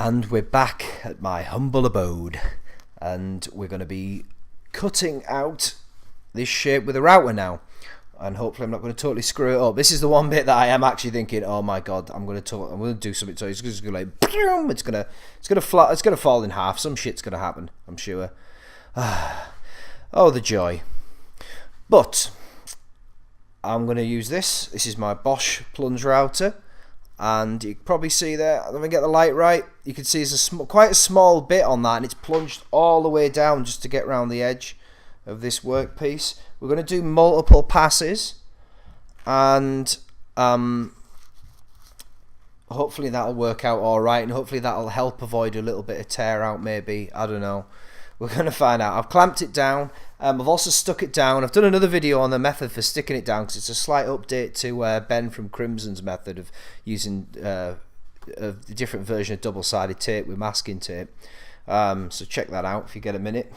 And we're back at my humble abode, and we're going to be cutting out this shape with a router now, and hopefully I'm not going to totally screw it up. This is the one bit that I am actually thinking, oh my god, I'm going to do something, so it's just going to like, it's going to fall in half. Some shit's going to happen, I'm sure. Oh, the joy. But I'm going to use this. This is my Bosch plunge router. And you can probably see there, let me get the light right, you can see there's quite a small bit on that, and it's plunged all the way down just to get around the edge of this workpiece. We're going to do multiple passes, and hopefully that'll work out alright, and hopefully that'll help avoid a little bit of tear out maybe, I don't know. We're going to find out. I've clamped it down. I've also stuck it down. I've done another video on the method for sticking it down because it's a slight update to Ben from Crimson's method of using a different version of double-sided tape with masking tape. So check that out if you get a minute.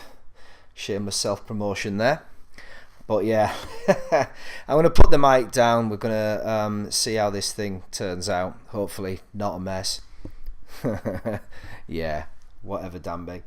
Shameless self-promotion there. But yeah, I'm going to put the mic down. We're going to see how this thing turns out. Hopefully not a mess. Yeah, whatever, Danby.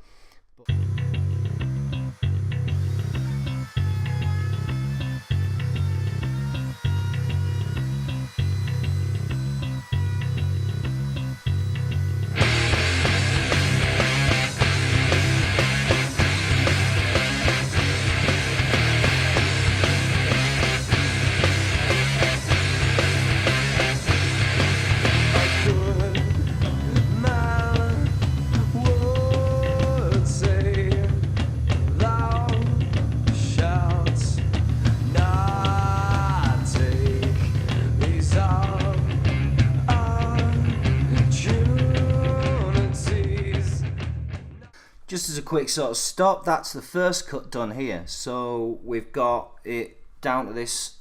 Just as a quick sort of stop, that's the first cut done here. So we've got it down to this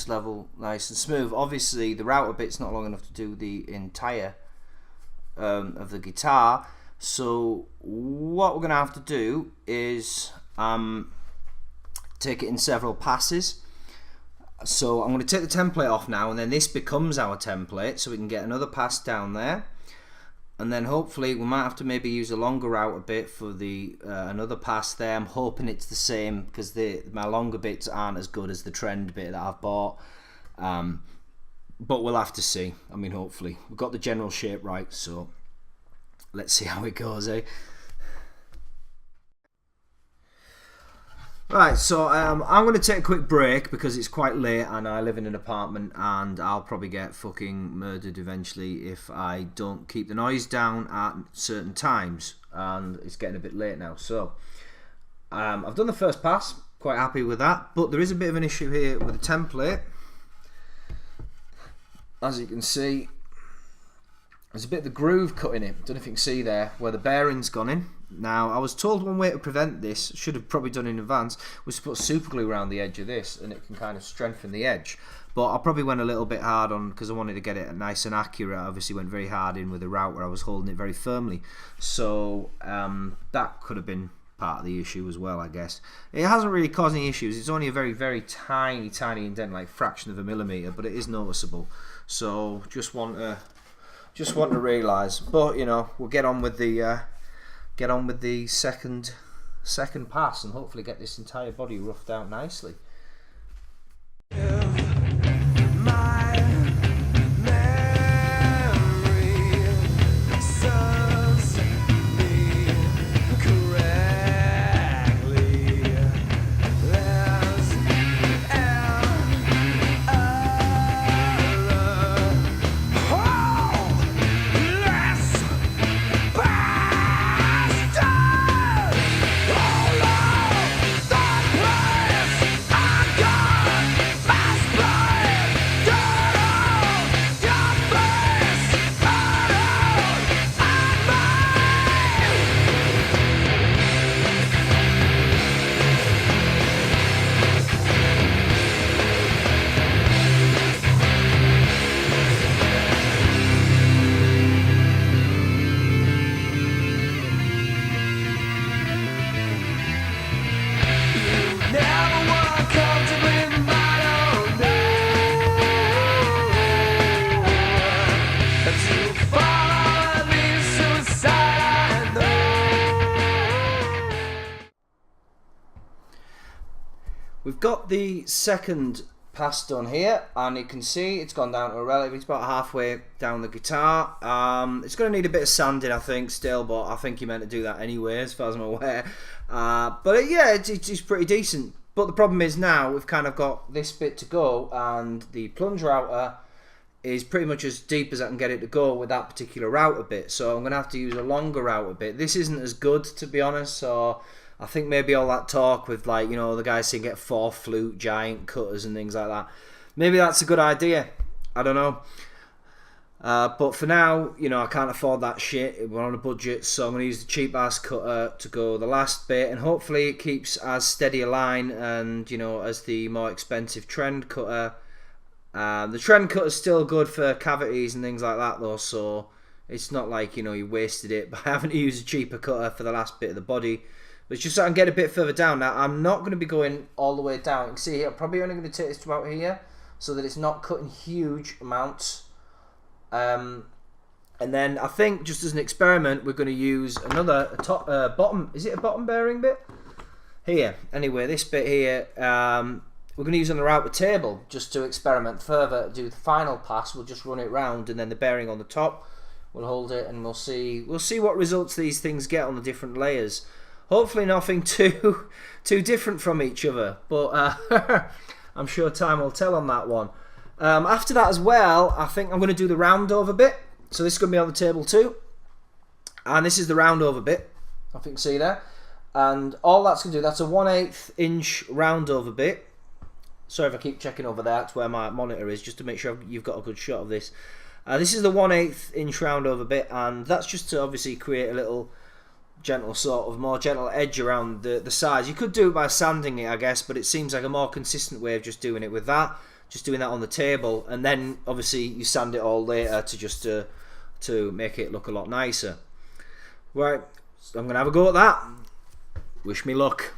level, nice and smooth. Obviously the router bit's not long enough to do the entire of the guitar. So what we're gonna have to do is take it in several passes. So I'm going to take the template off now, and then this becomes our template, so we can get another pass down there. And then hopefully we might have to maybe use a longer router bit for the another pass there. I'm hoping it's the same because my longer bits aren't as good as the trend bit that I've bought. But we'll have to see. I mean, hopefully. We've got the general shape right, so let's see how it goes, eh? Right, so I'm going to take a quick break because it's quite late and I live in an apartment and I'll probably get fucking murdered eventually if I don't keep the noise down at certain times, and it's getting a bit late now. So I've done the first pass, quite happy with that, but there is a bit of an issue here with the template. As you can see, there's a bit of the groove cut in it. Don't know if you can see there where the bearing's gone in. Now, I was told one way to prevent this, should have probably done in advance, was to put super glue around the edge of this, and it can kind of strengthen the edge. But I probably went a little bit hard on, because I wanted to get it nice and accurate. I obviously went very hard in with the router. I was holding it very firmly. So that could have been part of the issue as well, I guess. It hasn't really caused any issues. It's only a very, very tiny indent, like fraction of a millimetre, but it is noticeable. So just want to realise. But you know, we'll get on with the second pass and hopefully get this entire body roughed out nicely. Oh, we've got the second pass done here, and you can see it's gone down to a relative. It's about halfway down the guitar. It's going to need a bit of sanding, I think, still, but I think you meant to do that anyway, as far as I'm aware. But yeah, it's pretty decent. But the problem is now we've kind of got this bit to go, and the plunge router is pretty much as deep as I can get it to go with that particular router bit. So I'm going to have to use a longer router bit. This isn't as good, to be honest, so I think maybe all that talk with, like, you know, the guys saying get 4 flute giant cutters and things like that, maybe that's a good idea. I don't know. But for now, you know, I can't afford that shit. We're on a budget, so I'm going to use the cheap ass cutter to go the last bit, and hopefully it keeps as steady a line and, you know, as the more expensive trend cutter. The trend cutter's still good for cavities and things like that though, so it's not like, you know, you wasted it by having to use a cheaper cutter for the last bit of the body. But it's just so I can get a bit further down. Now, I'm not going to be going all the way down. You can see here, I'm probably only going to take this to about here, so that it's not cutting huge amounts. And then I think, just as an experiment, we're going to use another bottom. Is it a bottom bearing bit? Here. Anyway, this bit here, we're going to use on the router table just to experiment further. Do the final pass. We'll just run it round, and then the bearing on the top, we'll hold it, and we'll see what results these things get on the different layers. Hopefully nothing too different from each other, but I'm sure time will tell on that one. After that as well, I think I'm going to do the round over bit. So this is going to be on the table too. And this is the round over bit, I think you can see there. And all that's going to do, that's a 1/8 inch round over bit. Sorry if I keep checking over there, that's where my monitor is, just to make sure you've got a good shot of this. This is the 1/8 inch round over bit, and that's just to obviously create a little gentle, sort of more gentle edge around the sides. You could do it by sanding it, I guess, but it seems like a more consistent way of just doing it with that. Just doing that on the table, and then obviously you sand it all later to just to make it look a lot nicer. Right, so I'm gonna have a go at that. Wish me luck.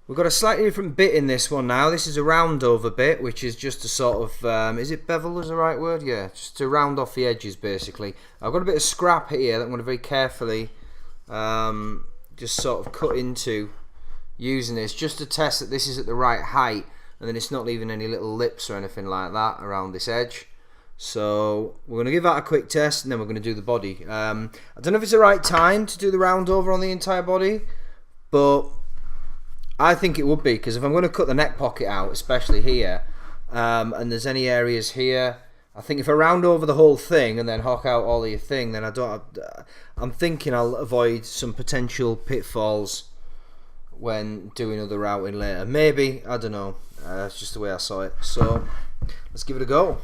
We've got a slightly different bit in this one now. This is a round over bit, which is just a sort of, is it bevel is the right word? Yeah, just to round off the edges basically. I've got a bit of scrap here that I'm going to very carefully just sort of cut into using this just to test that this is at the right height, and then it's not leaving any little lips or anything like that around this edge. So we're going to give that a quick test, and then we're going to do the body. I don't know if it's the right time to do the round over on the entire body, but I think it would be, because if I'm going to cut the neck pocket out, especially here, and there's any areas here, I think if I round over the whole thing and then hock out all of your thing, then I'm thinking I'll avoid some potential pitfalls when doing other routing later. Maybe, I don't know. That's just the way I saw it. So let's give it a go.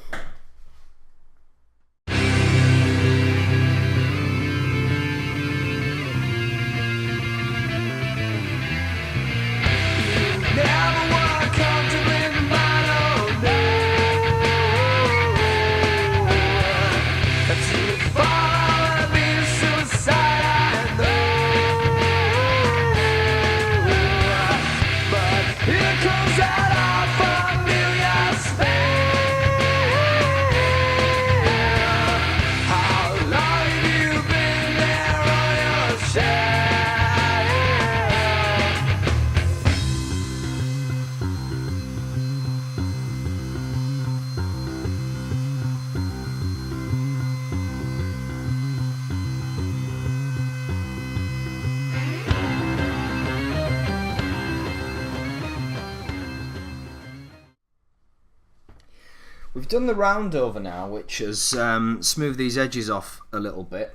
We've done the round over now, which has smoothed these edges off a little bit,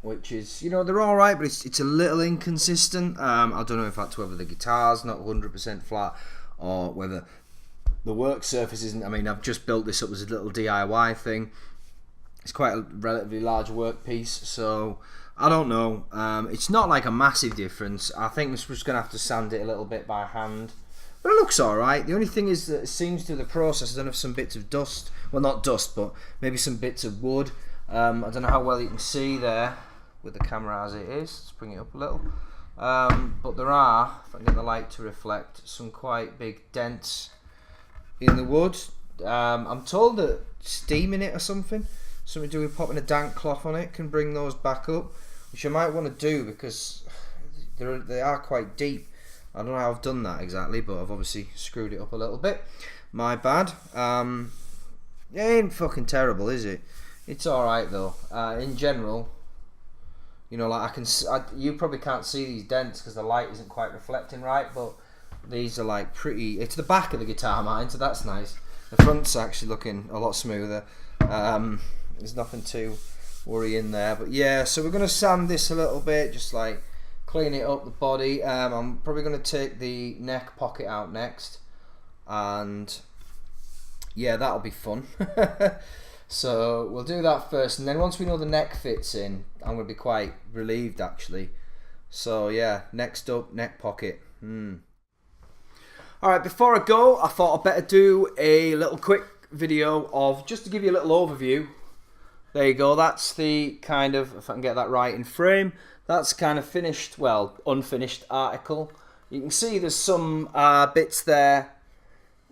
which is, you know, they're alright, but it's a little inconsistent. I don't know if that's whether the guitar's not 100% flat or whether the work surface isn't. I mean, I've just built this up as a little DIY thing. It's quite a relatively large work piece, so I don't know. It's not like a massive difference. I think we're just going to have to sand it a little bit by hand. But it looks alright. The only thing is that it seems through the process I don't have some bits of dust. Well, not dust, but maybe some bits of wood. I don't know how well you can see there with the camera as it is. Let's bring it up a little. But there are, if I can get the light to reflect, some quite big dents in the wood. I'm told that steaming it or something to do with popping a damp cloth on it, can bring those back up, which I might want to do because they are quite deep. I don't know how I've done that exactly, but I've obviously screwed it up a little bit. My bad. It ain't fucking terrible, is it? It's alright though. In general, you know, like you probably can't see these dents because the light isn't quite reflecting right, but these are like pretty. It's the back of the guitar, mine, so that's nice. The front's actually looking a lot smoother. There's nothing to worry in there, but yeah. So we're gonna sand this a little bit, just like clean it up the body. I'm probably going to take the neck pocket out next, and yeah, that'll be fun. So we'll do that first, and then once we know the neck fits in, I'm going to be quite relieved actually. So yeah, next up, neck pocket. Alright, before I go, I thought I'd better do a little quick video of, just to give you a little overview. There you go, that's the kind of, if I can get that right in frame, that's kind of finished, well, unfinished article. You can see there's some bits there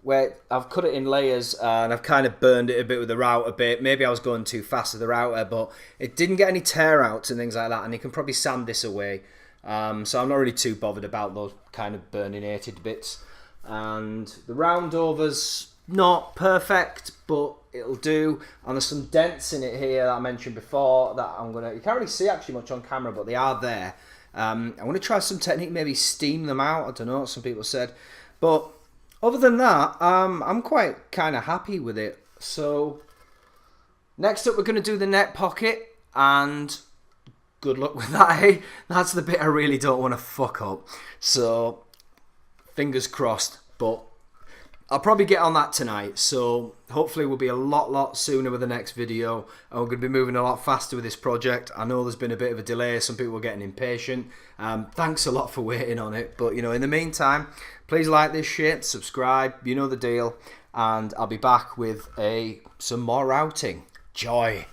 where I've cut it in layers and I've kind of burned it a bit with the router bit. Maybe I was going too fast with the router, but it didn't get any tear outs and things like that, and you can probably sand this away. So I'm not really too bothered about those kind of burninated bits. And the round over's not perfect, but it'll do. And there's some dents in it here that I mentioned before that you can't really see actually much on camera, but they are there. I'm gonna try some technique, maybe steam them out. I don't know, some people said. But other than that, I'm quite kind of happy with it. So next up, we're gonna do the neck pocket, and good luck with that, eh? That's the bit I really don't want to fuck up. So fingers crossed, but I'll probably get on that tonight, so hopefully we'll be a lot sooner with the next video, and we're going to be moving a lot faster with this project. I know there's been a bit of a delay, some people are getting impatient. Thanks a lot for waiting on it, but you know, in the meantime, please like this shit, subscribe, you know the deal, and I'll be back with some more routing. Joy!